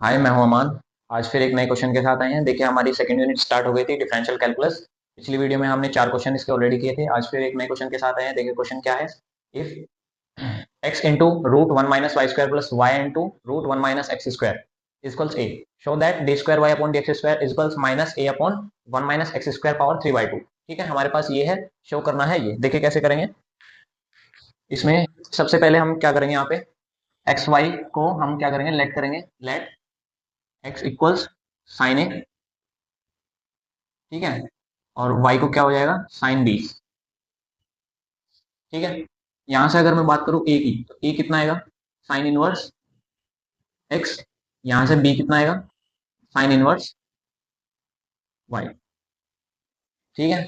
हाय, मैं हूं अमान। आज फिर एक नए क्वेश्चन के साथ आए हैं। देखिए, हमारी सेकंड यूनिट स्टार्ट हो गई थी, डिफरेंशियल कैलकुलस। पिछली वीडियो में हमने 4 क्वेश्चन इसके ऑलरेडी किए थे। आज फिर एक नए क्वेश्चन के साथ आए हैं। देखिए क्वेश्चन क्या है। If x into root one minus y square plus y into root one minus x square equals a, show that d square y upon d x square equals minus a upon one minus x square power 3/2। ठीक है, हमारे पास ये है, show करना है ये। देखिए कैसे करेंगे इसमें। सबसे पहले हम क्या करेंगे, यहाँ पे एक्स वाई को हम क्या करेंगे, लेट करेंगे। लेट एक्स इक्वल्स साइन ए, ठीक है, और y को क्या हो जाएगा, साइन बी। ठीक है, यहां से अगर मैं बात करूं a की, तो a कितना आएगा, साइन इनवर्स x। यहां से b कितना आएगा, साइन इनवर्स y। ठीक है,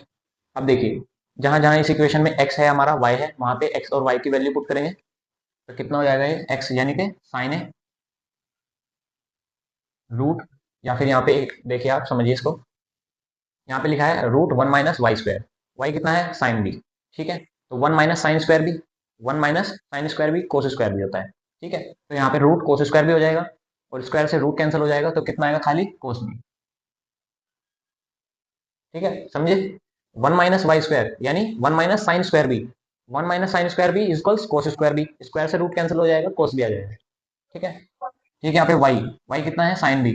अब देखिए, जहां जहां इस इक्वेशन में x है, हमारा y है, वहां पे x और y की वैल्यू पुट करेंगे। तो कितना हो जाएगा ये x, यानी कि साइन ए रूट, या फिर यहाँ पे एक देखिए, आप समझिए इसको। यहाँ पे लिखा है root one minus y square, y कितना है, साइन बी। ठीक है, तो वन माइनस साइन स्क्वायर भी, वन माइनस साइन स्क्वायर भी कोस स्क्वायर भी होता है। ठीक है, तो यहाँ पे रूट कोस स्क्वायर भी हो जाएगा, और स्क्वायर से रूट कैंसिल हो जाएगा, तो कितना आएगा, खाली कोस बी। ठीक है, समझे। वन माइनस वाई स्क्वायर यानी one minus sine square b, one minus sine square b equals cos square b, square से रूट कैंसिल हो जाएगा, कोस बी आ जाएगा। ठीक है, ठीक है, यहाँ पे वाई, वाई कितना है, साइन बी।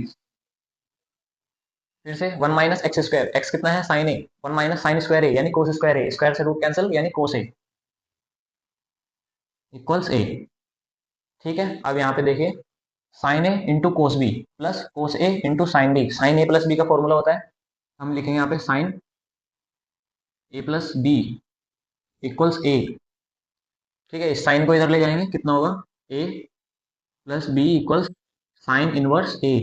फिर से one minus x square, x कितना है, sine a, one minus sine square a यानी कोस स्क्वायर ए, स्क्वायर से रूट कैंसिल यानी कोस ए इक्वल्स ए। ठीक है, अब यहाँ पे देखिए, sine A into cos B plus cos A into sine B, sine A plus B का फॉर्मूला होता है, हम लिखेंगे यहाँ पे sine A plus B equals A. ठीक है, इस साइन को इधर ले जाएंगे, कितना होगा, A plus B equals sine inverse A.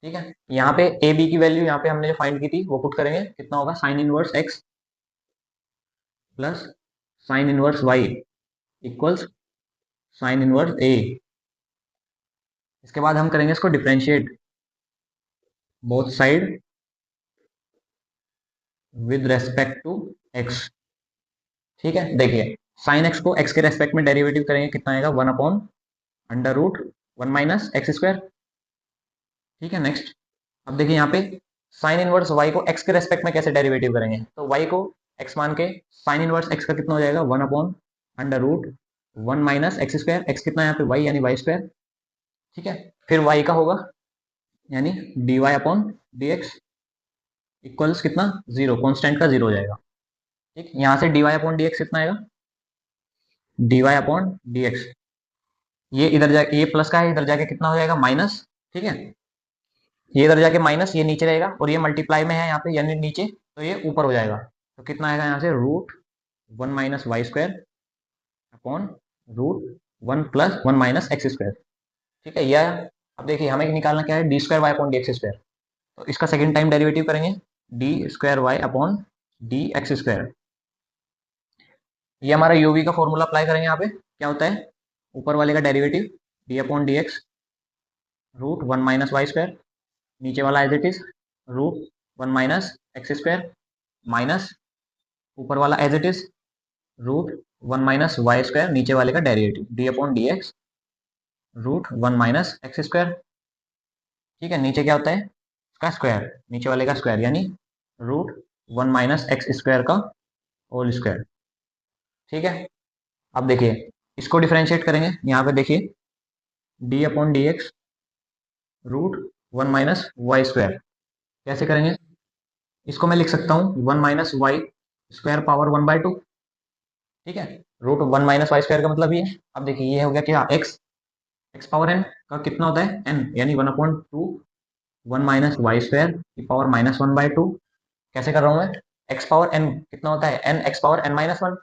ठीक है, यहाँ पे ए बी की वैल्यू यहाँ पे हमने जो फाइंड की थी वो पुट करेंगे, कितना होगा, sine inverse x plus sine inverse y equals sine inverse A. इसके बाद हम करेंगे इसको differentiate both side with respect to x. ठीक है, देखिए, साइन एक्स को एक्स के रेस्पेक्ट में डेरिवेटिव करेंगे, कितना आएगा, one upon under root one minus x square. ठीक है, नेक्स्ट, अब देखिए यहाँ पे साइन इनवर्स वाई को एक्स के रेस्पेक्ट में कैसे डेरिवेटिव करेंगे, तो वाई को एक्स मान के साइन इनवर्स एक्स का कितना हो जाएगा, one upon under root one minus x square, x कितना है यहाँ पे, वाई यानी वाई स्क्वायर। ठीक है, फिर वाई का होगा, यानी d y upon d x equals कितना, जीरो, कॉन्स्टेंट का जीरो हो जाएगा। ठीक, यहाँ से d y upon d x कितना आएगा, d y upon d x, ये इधर जाके, ये प्लस का है, इधर जाके कितना हो जाएगा, माइनस। ठीक है, ये इधर जाके माइनस, ये नीचे रहेगा, और ये मल्टीप्लाई में है यहाँ पे, यानी नीचे, तो ये ऊपर हो जाएगा। तो कितना आएगा यहाँ से, root one minus y square upon root one plus one minus x square. ठीक है, यह, अब देखिए हमें निकालना क्या है, d square y upon d x square. तो इसका सेकंड टाइम डेरिवेटिव करेंगे, d square y upon d x square. ये हमारा यूवी का फॉर्मूला अप्लाई करेंगे, यहाँ पे क्या होता है, ऊपर वाले का derivative d upon d x root one minus y square, नीचे वाला as it is root one minus x square, minus ऊपर वाला as it is root one minus y square, नीचे वाले का derivative d upon d x root one minus x square. ठीक है, नीचे क्या होता है, इसका स्क्वायर, नीचे वाले का स्क्वायर, यानी root one minus x square का होल स्क्वायर। ठीक है, अब देखिए, इसको डिफरेंशिएट करेंगे, यहाँ पे देखिए d upon d x root one minus y square, कैसे करेंगे, इसको मैं लिख सकता हूँ one minus y square power one by two. ठीक है, root one minus y square का मतलब ये है। अब देखिए, ये हो गया क्या, एक्स, एक्स पावर एन का कितना होता है, एन, यानी one upon two one minus y square की power minus one by two. कैसे कर रहा हूँ मैं, एक्स पावर एन कितना होता है, n x power n minus one,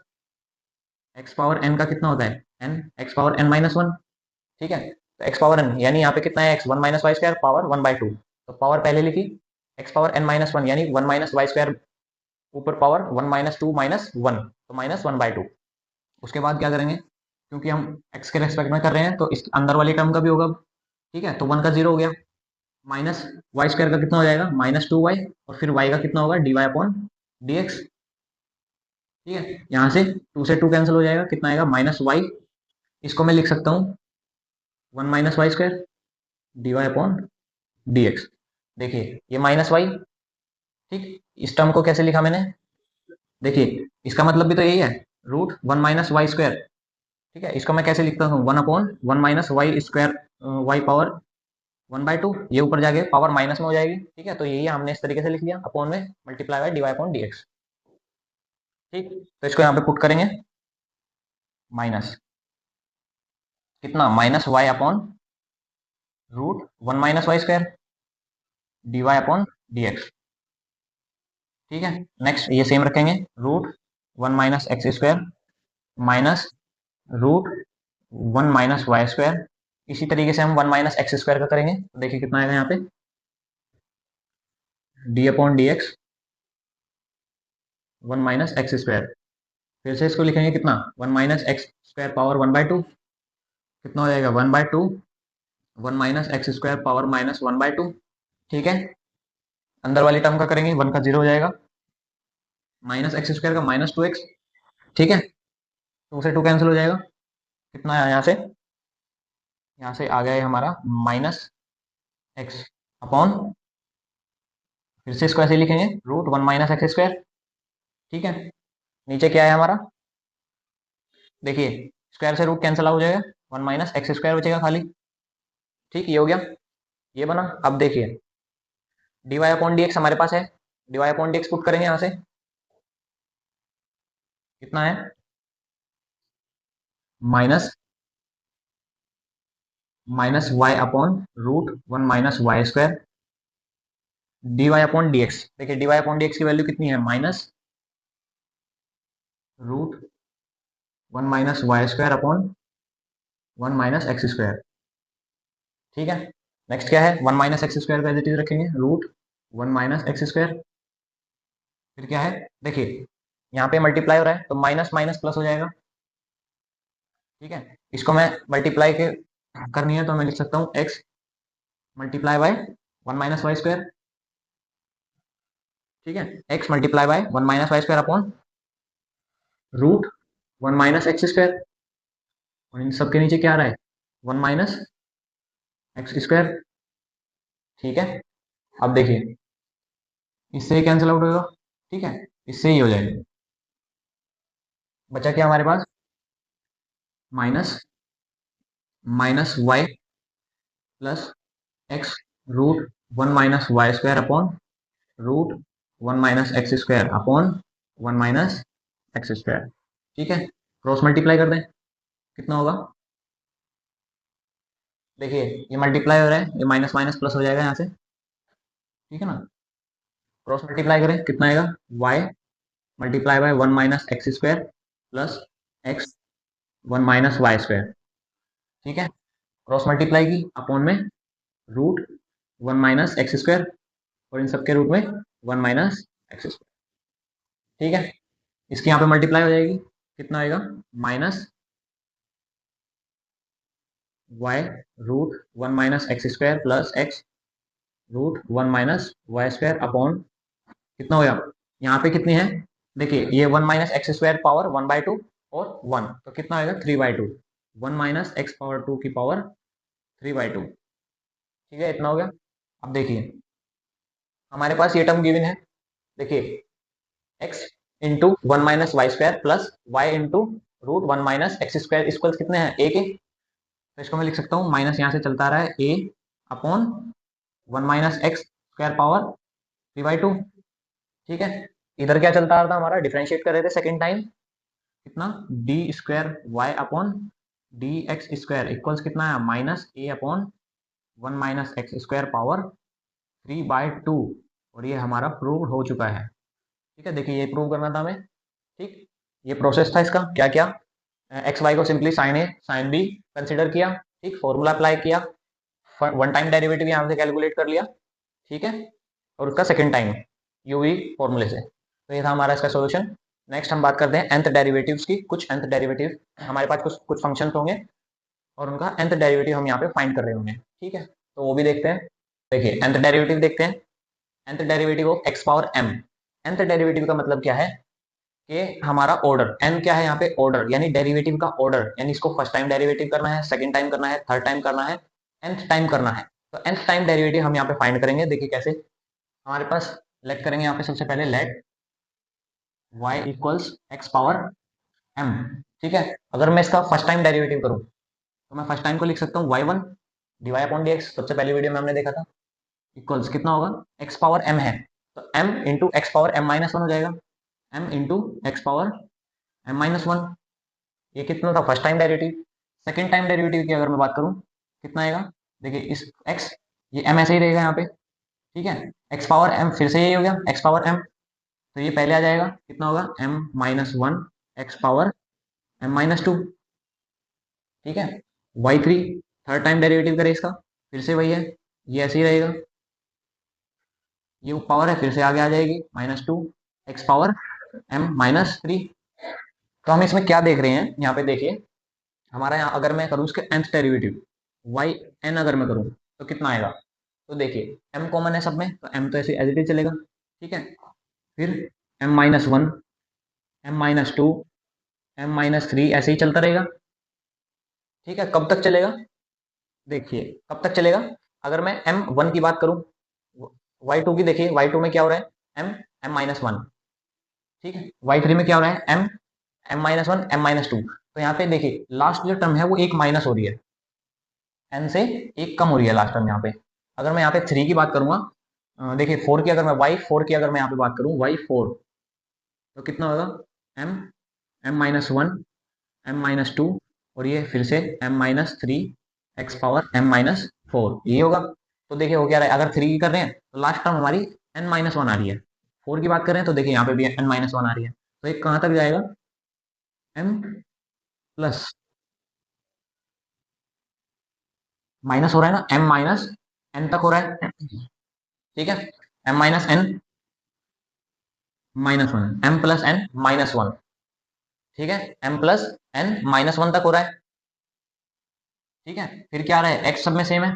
x power n का कितना होता है, n x power n minus one. ठीक है, तो एक्स पावर एन यानी यहाँ पे कितना है, x one minus y square power one by two, तो पावर पहले लिखी, x power n minus one यानी वन माइनस वाई स्क्वायर, ऊपर power one minus two minus one, तो माइनस वन बाय टू। उसके बाद क्या करेंगे, क्योंकि हम एक्स के रेस्पेक्ट में कर रहे हैं, तो इस अंदर वाली टर्म का भी होगा। ठीक है, तो वन का जीरो हो गया, माइनस वाई स्क्वायर का कितना हो जाएगा, माइनस टू वाई, और फिर वाई का कितना होगा, d y upon d x. ठीक है, यहाँ से टू कैंसिल हो जाएगा, कितना आएगा, माइनस वाई, इसको मैं लिख सकता हूँ one minus y square. D y upon d x. देखिए ये माइनस वाई, ठीक, इस टर्म को कैसे लिखा मैंने, देखिए इसका मतलब भी तो यही है, root one minus y square. ठीक है, इसको मैं कैसे लिखता हूँ, one upon one minus y square, y power one by two, ये ऊपर जाके पावर माइनस में हो जाएगी। ठीक है, तो यही हमने इस तरीके से लिख लिया, अपॉन में multiply by d y upon d x. ठीक, तो इसको यहाँ पे पुट करेंगे, माइनस कितना, minus y upon root one minus y square d y upon d x. ठीक है, नेक्स्ट ये सेम रखेंगे, root one minus x square minus root one minus y square. इसी तरीके से हम वन माइनस एक्स स्क्वायर का करेंगे, तो देखिए कितना आएगा यहाँ पे, D upon d x one minus x square. फिर से इसको लिखेंगे कितना, one minus x square power one by to, कितना हो जाएगा, one by two one minus x square power minus one by two. ठीक है, अंदर वाली टर्म का करेंगे, वन का जीरो हो जाएगा, माइनस एक्स स्क्वायर का माइनस टू एक्स। ठीक है, टू से टू कैंसिल हो जाएगा, कितना आया यहाँ से आ गया है हमारा माइनस एक्स अपॉन, फिर से इसको ऐसे ही लिखेंगे, root one minus x square. ठीक है, नीचे क्या है हमारा, देखिए स्क्वायर से रूट कैंसिल हो जाएगा, वन माइनस एक्स स्क्वायर बचेगा खाली। ठीक, ये हो गया, ये बना। अब देखिए d y upon d x हमारे पास है, d y upon d x put करेंगे यहाँ से, कितना है, minus minus y upon root one minus y square d y upon d x. देखिए d y upon d x की वैल्यू कितनी है, minus root one minus y square upon one minus x square. ठीक है, next क्या है, one minus x square का as it is रखेंगे, root one minus x square. फिर क्या है, देखिए यहाँ पे मल्टीप्लाई हो रहा है तो माइनस माइनस प्लस हो जाएगा। ठीक है, इसको मैं मल्टीप्लाई के करनी है तो मैं लिख सकता हूँ x multiply by one minus y square. ठीक है, x multiply by one minus y square upon root one minus x square, और इन सबके नीचे क्या आ रहा है, वन माइनस एक्स स्क्वायर। ठीक है, अब देखिए इससे ही कैंसिल आउट होगा। ठीक है, इससे ही हो जाएगा, बचा क्या हमारे पास, minus minus y plus x root one minus y square upon root one minus x square upon one minus x square. ठीक है, क्रॉस मल्टीप्लाई कर दें, कितना होगा, देखिए ये मल्टीप्लाई हो रहा है, ये माइनस माइनस प्लस हो जाएगा यहाँ से। ठीक है ना, क्रॉस मल्टीप्लाई करें, कितना आएगा, y multiply by one minus x square plus x one minus y square. ठीक है, क्रॉस मल्टीप्लाई की, अपॉन में root one minus x square, और इन सबके रूट में वन माइनस एक्स स्क्वायर। ठीक है, इसकी यहाँ पे मल्टीप्लाई हो जाएगी, कितना आएगा, minus y root one minus x square plus x root one minus y square upon, कितना हो गया, यहाँ पे कितनी है, देखिए ये one minus x square power one by two और वन, तो कितना आएगा, three by two, one minus x power two की पावर थ्री बाई टू। ठीक है, इतना हो गया। अब देखिए हमारे पास ये टर्म गिवन है, देखिए x into one minus y square plus y into root one minus x square equals कितने हैं, ए के, तो इसको मैं लिख सकता हूँ, माइनस यहाँ से चलता आ रहा है, A upon one minus x square power three by two. ठीक है, इधर क्या चलता आ रहा था हमारा, डिफरेंशिएट कर रहे थे सेकेंड टाइम, कितना, d square y upon d x square equals कितना है, minus a upon one minus x square power three by two, और ये हमारा प्रूव हो चुका है। ठीक है, देखिए ये प्रूव करना था हमें। ठीक, ये प्रोसेस था इसका, क्या क्या, एक्स वाई को simply sine a sine b consider किया, ठीक, फॉर्मूला अप्लाई किया, वन टाइम डेरिवेटिव यहाँ से कैलकुलेट कर लिया। ठीक है, और उसका सेकेंड टाइम यूवी फॉर्मूले से, तो ये था हमारा इसका सोल्यूशन। नेक्स्ट हम बात करते हैं nth डेरिवेटिव्स की, कुछ nth डेरिवेटिव हमारे पास कुछ कुछ फंक्शंस होंगे और उनका nth डेरिवेटिव हम यहाँ पे फाइंड कर रहे होंगे। ठीक है, तो वो भी देखते हैं। देखिए nth डेरिवेटिव देखते हैं, nth derivative of x power m। nth derivative का मतलब क्या है कि हमारा ऑर्डर, n क्या है यहाँ पे, ऑर्डर यानी डेरिवेटिव का ऑर्डर, यानी इसको फर्स्ट टाइम डेरिवेटिव करना है, सेकंड टाइम करना है, थर्ड टाइम करना है, nth टाइम करना है। तो nth टाइम डेरिवेटिव हम यहाँ पे फाइंड करेंगे। देखिए कैसे, हमारे पास लेट करेंगे यहाँ पे सबसे पहले let y equals x power m। ठीक है, अगर मैं इसका फर्स्ट टाइम डेरिवेटिव करूँ तो मैं फर्स्ट टाइम को लिख सकता हूँ y1 Dibai upon d x, सबसे पहली वीडियो में हमने देखा था, इक्वल्स कितना होगा, x पावर m है तो m into x power m minus one हो जाएगा, m into x power m minus one. ये कितना था first time derivative. Second time derivative की अगर मैं बात करूँ कितना आएगा, देखिए इस x, ये m ऐसे ही रहेगा यहाँ पे। ठीक है, x पावर m फिर से यही हो गया x पावर m, तो ये पहले आ जाएगा, कितना होगा m minus one x power m minus to. ठीक है, y3 थर्ड टाइम डेरिवेटिव करें इसका, फिर से वही है, ये ऐसे ही रहेगा, ये पावर है फिर से आगे आ जाएगी minus two x power m minus three. तो हम इसमें क्या देख रहे हैं, यहाँ पे देखिए हमारा, यहाँ अगर मैं करूँ इसके nth डेरिवेटिव वाई एन अगर मैं करूँ तो कितना आएगा, तो देखिए m कॉमन है सब में तो m तो ऐसे एज इट इज चलेगा। ठीक है, फिर m minus one, m minus to, m minus three, ऐसे ही चलता रहेगा। ठीक है, कब तक चलेगा, देखिए कब तक चलेगा, अगर मैं m1 की बात करूं, y2 की, देखिए y2 में क्या हो रहा है, m m माइनस वन। ठीक है, y3 में क्या हो रहा है, m m minus one m minus to. तो यहाँ पे देखिए लास्ट जो टर्म है वो एक माइनस हो रही है, n से एक कम हो रही है लास्ट टर्म यहाँ पे। अगर मैं यहाँ पे 3 की बात करूंगा, देखिए 4 की अगर मैं y4 की अगर मैं यहाँ पे बात करूँ y4, तो कितना होगा, m m minus one m minus to, और ये फिर से m minus three x power m minus four, ये होगा। तो देखिए हो क्या रहा है, अगर 3 की कर रहे हैं तो लास्ट टर्म हमारी n माइनस वन आ रही है, 4 की बात कर रहे हैं तो देखिए यहाँ पे भी n माइनस वन आ रही है, तो ये कहाँ तक जाएगा, m प्लस, माइनस हो रहा है ना, m माइनस n तक हो रहा है। ठीक है, m minus n minus one, m plus n minus one. ठीक है, m plus n minus one तक हो रहा है। ठीक है, फिर क्या आ रहा है, x सब में सेम है,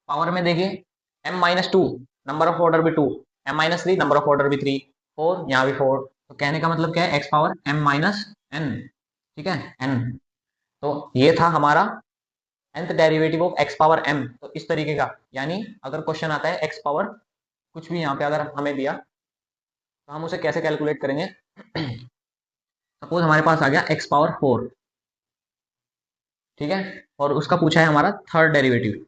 पावर में देखिए m minus two, number of order भी two, m minus three, number of order भी थ्री, फोर, यहाँ भी फोर। तो कहने का मतलब क्या है, x power m minus n। ठीक है, n, तो ये था हमारा nth derivative of x power m। तो इस तरीके का, यानी अगर क्वेश्चन आता है x पावर कुछ भी यहाँ पे अगर हमें दिया तो हम उसे कैसे कैलकुलेट करेंगे। सपोज हमारे पास आ गया x पावर फोर, ठीक है, और उसका पूछा है हमारा third derivative.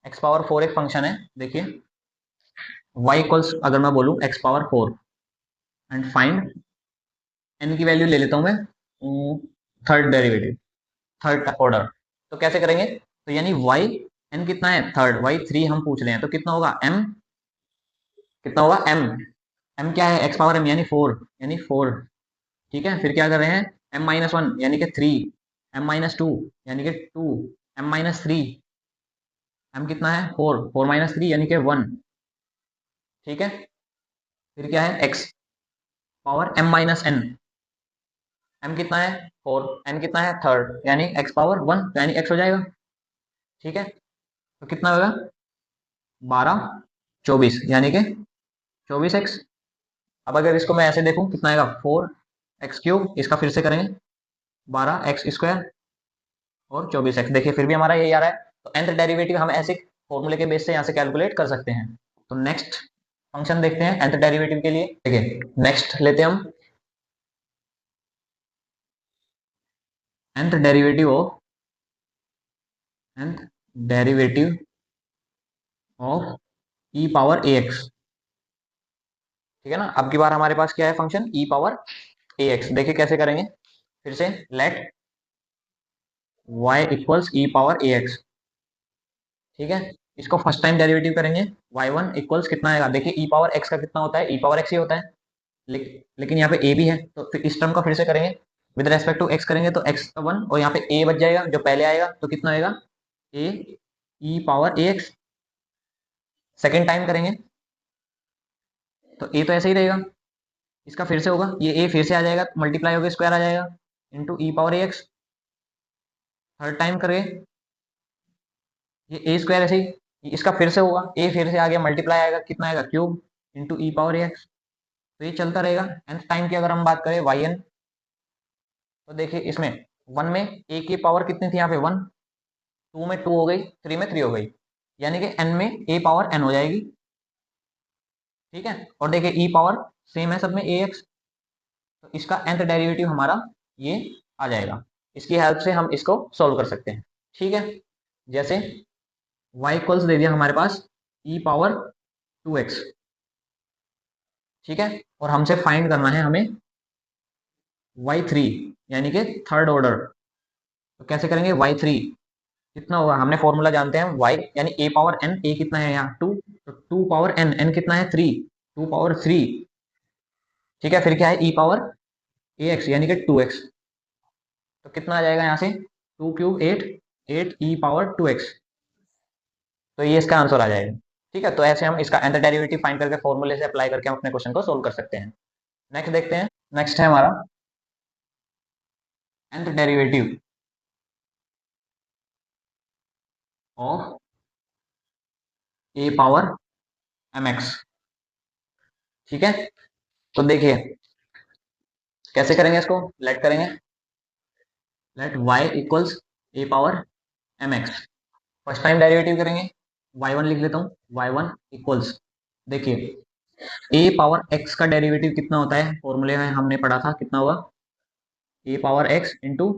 x power four एक फंक्शन है, देखिए y इक्वल्स, अगर मैं बोलूँ x power four and find n की वैल्यू ले लेता हूँ मैं, थर्ड डेरिवेटिव, थर्ड ऑर्डर। तो कैसे करेंगे, तो यानी y n कितना है थर्ड, y थ्री हम पूछ रहे हैं, तो कितना होगा m, कितना होगा m, m क्या है x पावर m यानी फोर, यानी फोर। ठीक है, फिर क्या कर रहे हैं, m माइनस वन यानी कि थ्री, m माइनस टू यानी कि two, m minus three, m कितना है फोर, फोर माइनस थ्री यानी कि वन। ठीक है, फिर क्या है x power m minus n, m कितना है फोर, n कितना है थर्ड यानी x पावर वन, यानी x हो जाएगा। ठीक है, तो कितना होगा, बारह चौबीस, यानी कि चौबीस एक्स। अब अगर इसको मैं ऐसे देखूं कितना आएगा, फोर एक्स क्यूब, इसका फिर से करेंगे बारह एक्स स्क्वायर और चौबीस एक्स। देखिए फिर भी हमारा यही आ रहा है, तो nth डेरिवेटिव हम ऐसे फॉर्मूले के बेस से यहाँ से कैलकुलेट कर सकते हैं। तो नेक्स्ट फंक्शन देखते हैं nth डेरिवेटिव के लिए। देखिए नेक्स्ट लेते हैं हम nth derivative of, nth derivative of e power A x. ठीक है ना, अब की बार हमारे पास क्या है फंक्शन, e पावर ए एक्स। देखिए कैसे करेंगे, फिर से लेट y इक्वल्स ई पावर ए एक्स। ठीक है, इसको फर्स्ट टाइम डेरिवेटिव करेंगे, y1 इक्वल्स कितना आएगा, देखिए ई पावर एक्स का कितना होता है, ई पावर एक्स ही होता है, लेकिन यहाँ पे ए भी है, तो फिर इस टर्म का फिर से करेंगे, विद रेस्पेक्ट टू एक्स करेंगे तो एक्स का वन, और यहाँ पे ए बच जाएगा जो पहले आएगा, तो कितना आएगा, ए ई पावर ए एक्स। सेकेंड टाइम करेंगे तो ए तो ऐसे ही रहेगा, इसका फिर से होगा, ये ए फिर से आ जाएगा, मल्टीप्लाई होकर स्क्वायर आ जाएगा इंटू ई पावर ए एक्स। थर्ड टाइम करेंगे, ये ए स्क्वायर ऐसे ही, इसका फिर से होगा, ए फिर से आ गया, मल्टीप्लाई आएगा, कितना आएगा, क्यूब इंटू ई पावर ए एक्स। तो ये चलता रहेगा। nth टाइम की अगर हम बात करें वाई एन, तो देखिए इसमें वन में ए की पावर कितनी थी, यहाँ पे वन, 2 में 2 हो गई, 3 में 3 हो गई, यानी कि n में a पावर n हो जाएगी। ठीक है, और देखिए e पावर सेम है सब में ax, तो इसका nth डेरिवेटिव हमारा ये आ जाएगा। इसकी हेल्प से हम इसको सॉल्व कर सकते हैं। ठीक है, जैसे y इक्वल्स दे दिया हमारे पास e पावर 2x। ठीक है, और हमसे फाइंड करना है हमें y3 यानी कि थर्ड ऑर्डर। तो कैसे करेंगे, y3 कितना होगा, हमने फॉर्मूला जानते हैं y यानी a पावर n, a कितना है यहाँ 2, तो 2 पावर n, n कितना है 3, 2 पावर 3। ठीक है, फिर क्या है e पावर ax यानी कि 2x, तो कितना आ जाएगा यहाँ से 2 क्यूब 8, 8 e पावर 2x, तो ये इसका आंसर आ जाएगा। ठीक है, तो ऐसे हम इसका nth डेरिवेटिव फाइंड करके फॉर्मूले से अप्लाई करके हम अपने क्वेश्चन को सोल्व कर सकते हैं। नेक्स्ट देखते हैं, नेक्स्ट है हमारा nth derivative of a power mx। ठीक है, तो देखिए कैसे करेंगे इसको, लेट करेंगे, let y equals a power mx। First time derivative करेंगे, y1 लिख लेता हूँ, y1 इक्वल्स, देखिए a पावर x का डेरिवेटिव कितना होता है, फॉर्मूले में हमने पढ़ा था, कितना हुआ a पावर x इंटू,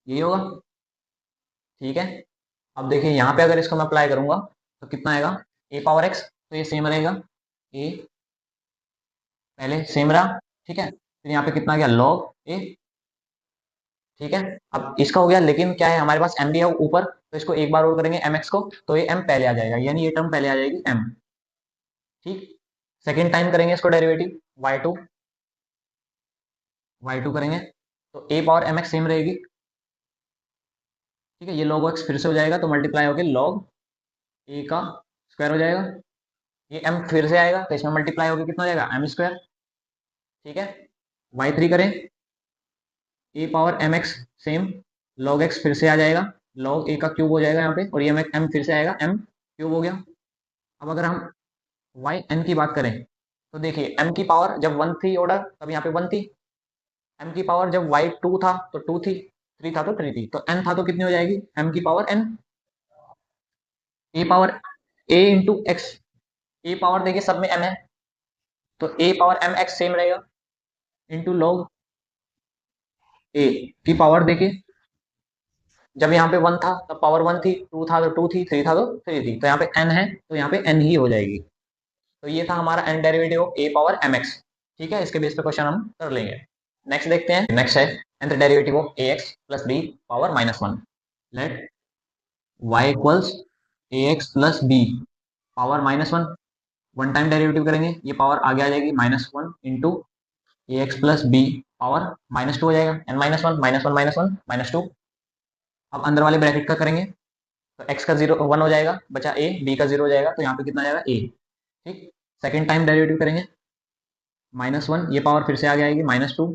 यही होगा। ठीक है, अब देखिए यहाँ पे अगर इसको मैं अप्लाई करूंगा तो कितना आएगा, a पावर x, तो ये सेम रहेगा, a पहले सेम रहा। ठीक है, फिर यहाँ पे कितना आ गया log a। ठीक है, अब इसका हो गया, लेकिन क्या है हमारे पास m भी है ऊपर, तो इसको एक बार और करेंगे mx को, तो ये m पहले आ जाएगा, यानी ये टर्म पहले आ जाएगी m। ठीक, सेकेंड टाइम करेंगे इसको डेरिवेटिव y2, y2 करेंगे तो a पावर mx सेम रहेगी। ठीक है, ये log x फिर से हो जाएगा, तो मल्टीप्लाई होकर log a का स्क्वायर हो जाएगा, ये m फिर से आएगा, तो इसमें मल्टीप्लाई होकर कितना हो जाएगा m स्क्वायर। ठीक है, y3 करें, a power mx same, log x फिर से आ जाएगा, log a का क्यूब हो जाएगा यहाँ पे, और ये m फिर से आएगा, m क्यूब हो गया। अब अगर हम y n की बात करें, तो देखिए m की पावर जब 1 थी ऑर्डर, तब यहाँ पे 1 थी, m की पावर जब y 2 था तो 2 थी, 3 था तो 3 थी, तो n था तो कितनी हो जाएगी m की power n, a power a into x, a power देखिए सब में m है, तो a power m x same रहेगा, इंटू लॉग a की पावर देखिए जब यहाँ पे 1 था तब पावर 1 थी, 2 था तो 2 थी, 3 था तो 3 थी, तो यहाँ पे n है तो यहाँ पे n ही हो जाएगी। तो ये था हमारा n derivative of a power mx। ठीक है, इसके बेस पे क्वेश्चन हम कर लेंगे। नेक्स्ट देखते हैं, नेक्स्ट है nth derivative of ax plus b power -1। Let y equals ax plus b power -1, one time derivative करेंगे, ये पावर आगे आ जाएगी -1 into ax plus b power -2 हो जाएगा, n -1 -1 -1 -2। अब अंदर वाले ब्रैकेट का करेंगे, तो x का 0 1 हो जाएगा, बचा a, b का 0 हो जाएगा, तो यहाँ पे कितना आ जाएगा a। ठीक, सेकेंड टाइम डेरिवेटिव करेंगे, -1, ये पावर फिर से आगे आएगी -2,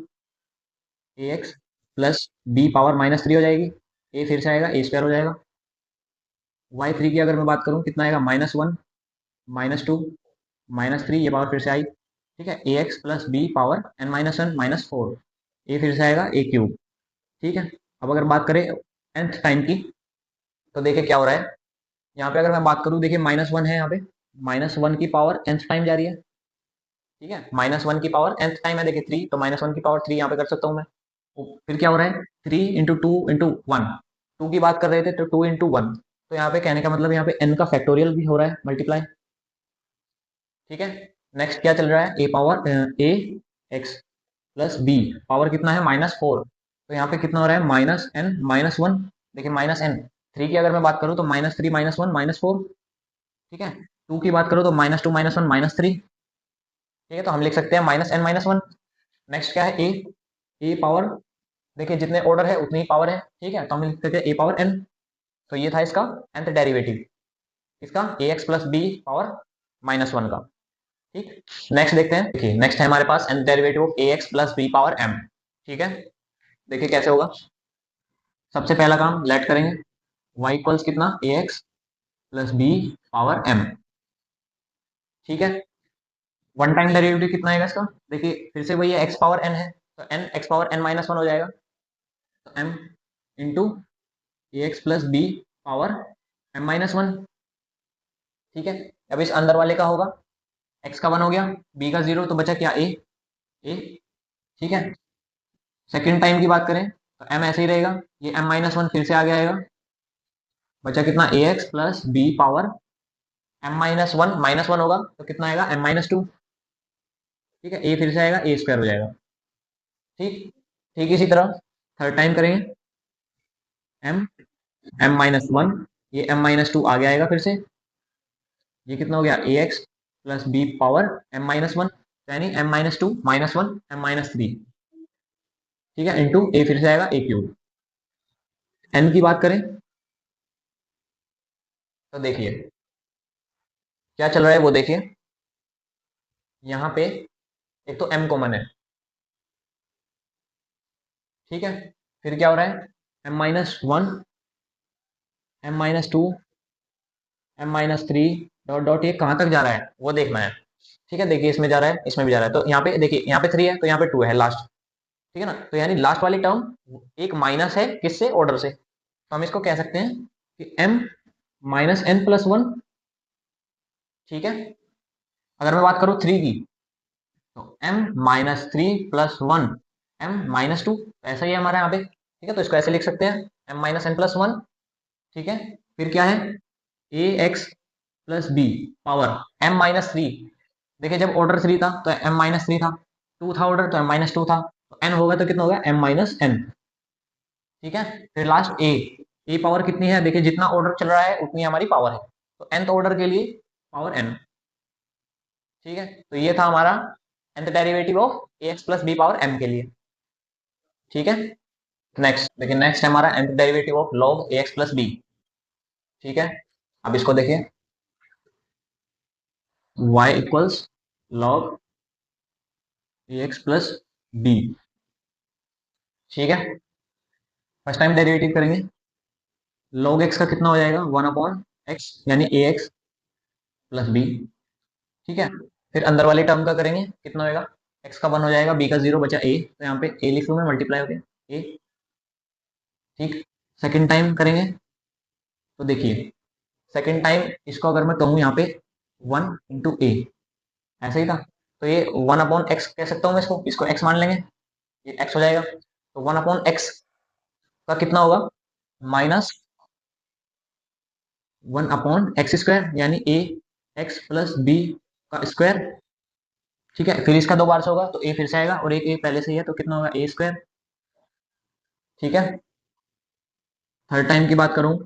ax प्लस b पावर -3 हो जाएगी, a फिर से आएगा, a स्क्वायर हो जाएगा। y3 की अगर मैं बात करूँ कितना आएगा, -1 -2 -3, ये पावर फिर से आई। ठीक है, ax plus b power n-1 -4, a फिर से आएगा a क्यूब। ठीक है, अब अगर बात करें nth टाइम की, तो देखिए क्या हो रहा है, यहाँ पे अगर मैं बात करूँ, देखिए -1 है यहाँ पे, -1 की पावर nth टाइम जा रही है। ठीक है, -1 की पावर nth टाइम है, देखिए 3, तो -1 की पावर 3 यहाँ पे कर सकता हूँ मैं। फिर क्या हो रहा है, 3 इंटू 2 इंटू 1, 2 की बात कर रहे थे तो 2 इंटू 1, तो यहाँ पे कहने का मतलब यहाँ पे n का फैक्टोरियल भी हो रहा है मल्टीप्लाई। ठीक है, नेक्स्ट क्या चल रहा है, ए पावर ए एक्स प्लस बी पावर कितना है -4, तो यहाँ पे कितना हो रहा है -n -1, देखिए -n। 3 की अगर मैं बात करूँ तो -3 -1 -4। ठीक है, 2 की बात करूँ तो -2 -1 -3। ठीक है, तो हम लिख सकते हैं -n -1। नेक्स्ट क्या है, ए पावर, देखिए जितने ऑर्डर है उतनी ही पावर है। ठीक है, तो हम लिख सकते हैं ए पावर n, तो ये था इसका nth डेरिवेटिव, इसका ए एक्स प्लस बी पावर -1 का। ठीक, नेक्स्ट देखते हैं, देखिए नेक्स्ट है हमारे पास nth derivative of a x plus b power m। ठीक है, देखिए कैसे होगा, सबसे पहला काम लेट करेंगे, y इक्वल्स कितना, a x plus b power m। ठीक है, वन टाइम डेरिवेटिव कितना आएगा इसका, देखिए फिर से वही है, x पावर n है, तो n x पावर n -1 हो जाएगा, तो m into a x plus b power m minus one. ठीक है, अब इस अंदर वाले का होगा, एक्स का वन हो गया, बी का जीरो, तो बचा क्या, ए। ठीक है, सेकेंड टाइम की बात करें तो एम ऐसे ही रहेगा, ये एम माइनस वन फिर से आगे आएगा, बचा कितना, a x plus b power m minus one होगा तो कितना आएगा, एम माइनस टू। ठीक है, ए फिर से आएगा, ए स्क्वायर हो जाएगा। ठीक, ठीक इसी तरह थर्ड टाइम करेंगे, एम एम माइनस वन, ये एम माइनस टू आगे आएगा फिर से, ये कितना हो गया, a x plus b power m minus one, यानी m minus two minus one m minus three. ठीक है, इंटू ए फिर से आएगा, ए क्यूब। एन की बात करें तो देखिए क्या चल रहा है वो देखिए, यहाँ पे एक तो m कॉमन है। ठीक है, फिर क्या हो रहा है, m minus one, m minus two, m minus three, dot dot, ये कहाँ तक जा रहा है वो देखना है। ठीक है, देखिए इसमें जा रहा है, इसमें भी जा रहा है, तो यहाँ पे देखिए, यहाँ पे थ्री है तो यहाँ पे टू है लास्ट। ठीक है ना, तो यानी लास्ट वाली टर्म एक माइनस है, किससे, ऑर्डर से, तो हम इसको कह सकते हैं कि m minus n plus one. ठीक है, अगर मैं बात करूँ थ्री की तो m minus three plus one m minus two, ऐसा ही है हमारा यहाँ पे। ठीक है, तो इसको ऐसे लिख सकते हैं, m minus n plus one. ठीक है, फिर क्या है, a x plus b power m minus three. देखिए जब ऑर्डर थ्री था तो m माइनस थ्री था, टू था ऑर्डर तो m माइनस टू था, तो n होगा तो कितना होगा, m माइनस एन। ठीक है, फिर लास्ट ए पावर कितनी है, देखिए जितना ऑर्डर चल रहा है उतनी हमारी पावर है, तो nth ऑर्डर के लिए पावर n। ठीक है, तो ये था हमारा nth derivative of a x plus b power m के लिए। ठीक है, नेक्स्ट देखिए, नेक्स्ट है हमारा nth derivative of log a x plus b. ठीक है, अब इसको देखिए, y equals log a x plus b. ठीक है, फर्स्ट टाइम डेरिवेटिव करेंगे, log x का कितना हो जाएगा, वन अपॉन एक्स, यानी ए एक्स प्लस बी। ठीक है, फिर अंदर वाली टर्म का करेंगे, कितना होएगा, x का वन हो जाएगा, b का जीरो, बचा a, तो यहाँ पे a लिख लूँ मैं, मल्टीप्लाई हो गया a। ठीक, सेकेंड टाइम करेंगे तो देखिए, सेकेंड टाइम इसको अगर मैं कहूँ यहाँ पे वन इंटू ए, ऐसे ही था, तो ये वन अपॉन एक्स कह सकता हूँ मैं, इसको x मान लेंगे, ये x हो जाएगा, तो वन अपॉन एक्स का कितना होगा, minus one upon x square, यानी ए एक्स प्लस बी का स्क्वायर। ठीक है, फिर इसका दो बार से होगा तो ए फिर से आएगा, और एक ए पहले से ही है तो कितना होगा, ए स्क्वायर। ठीक है, थर्ड टाइम की बात करूं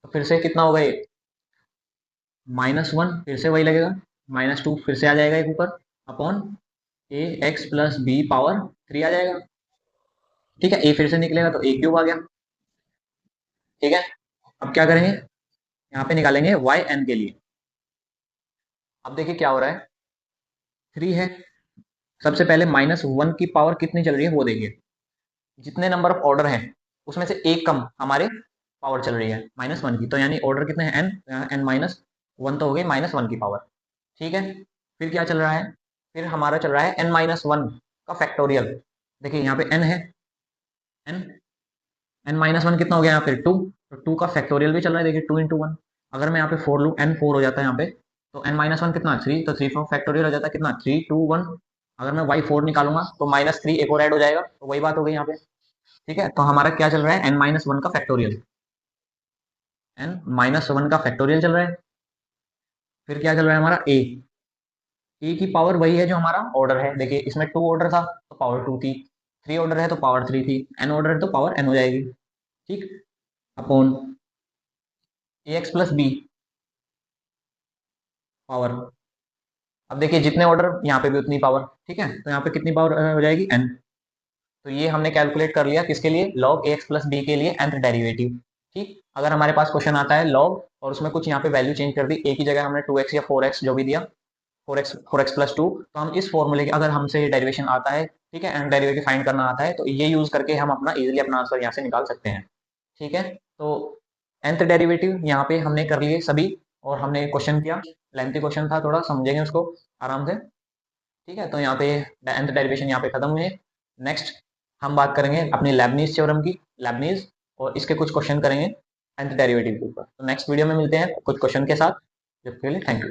तो फिर से कितना होगा, ये माइनस वन, फिर से वही लगेगा, माइनस टू फिर से आ जाएगा एक ऊपर, upon a x plus b power three आ जाएगा। ठीक है, ए फिर से निकलेगा तो ए क्यूब आ गया। ठीक है, अब क्या करेंगे, यहाँ पे निकालेंगे वाई एन के लिए। अब देखिए क्या हो रहा है, थ्री है, सबसे पहले माइनस वन की पावर कितनी चल रही है वो देखिए, जितने नंबर ऑफ ऑर्डर हैं उसमें से एक कम हमारे पावर चल रही है माइनस वन की, तो यानी ऑर्डर कितने हैं, एन, एन माइनस वन तो हो गई माइनस वन की पावर। ठीक है, फिर क्या चल रहा है, फिर हमारा चल रहा है एन माइनस वन का फैक्टोरियल। देखिए यहाँ पे एन है, एन, एन माइनस वन कितना हो गया यहाँ पे, टू, तो टू का फैक्टोरियल भी चल रहा है, देखिए टू इंटू वन। अगर मैं यहाँ पे फोर लूँ, एन फोर हो जाता है यहाँ पे, तो एन माइनस वन कितना, थ्री, तो थ्री फैक्टोरियल हो जाता है कितना, थ्री टू वन। अगर मैं वाई फोर निकालूंगा तो माइनस थ्री एक और ऐड हो जाएगा, तो वही बात हो गई यहाँ पे। ठीक है, तो हमारा क्या चल रहा है, एन माइनस वन का फैक्टोरियल, एन माइनस वन का फैक्टोरियल चल रहा है। फिर क्या चल रहा है हमारा ए की पावर वही है जो हमारा ऑर्डर है, देखिए इसमें टू ऑर्डर था तो पावर टू थी, थ्री ऑर्डर है तो पावर थ्री थी, एन ऑर्डर है तो पावर एन हो जाएगी। ठीक, upon a x plus b power, अब देखिए जितने ऑर्डर यहाँ पे भी उतनी पावर। ठीक है, तो यहाँ पे कितनी पावर हो जाएगी, एन। तो ये हमने कैलकुलेट कर लिया किसके लिए, log a x plus B के लिए nth डेरिवेटिव। ठीक, अगर हमारे पास क्वेश्चन आता है log और उसमें कुछ यहाँ पे वैल्यू चेंज कर दी, ए की जगह हमने टू एक्स या फोर एक्स जो भी दिया, फोर एक्स प्लस टू, तो हम इस फॉर्मूले के, अगर हमसे डेरिवेशन आता है, ठीक है, एंड डेरिवेटिव फाइंड करना आता है, तो ये यूज करके हम अपना इजीली अपना आंसर यहाँ से निकाल सकते हैं। ठीक है, तो nth डेरिवेटिव यहाँ पे हमने कर लिए सभी, और हमने क्वेश्चन किया, लेंथी क्वेश्चन था थोड़ा, समझेंगे उसको आराम से। ठीक है, तो यहाँ पे nth डेरिवेशन यहाँ पे खत्म हुए। नेक्स्ट हम बात करेंगे अपनी लेबनीज थ्योरम की, लेबनीज और इसके कुछ क्वेश्चन करेंगे nth डेरिवेटिव के ऊपर। तो नेक्स्ट वीडियो में मिलते हैं कुछ क्वेश्चन के साथ। जब के लिए थैंक यू।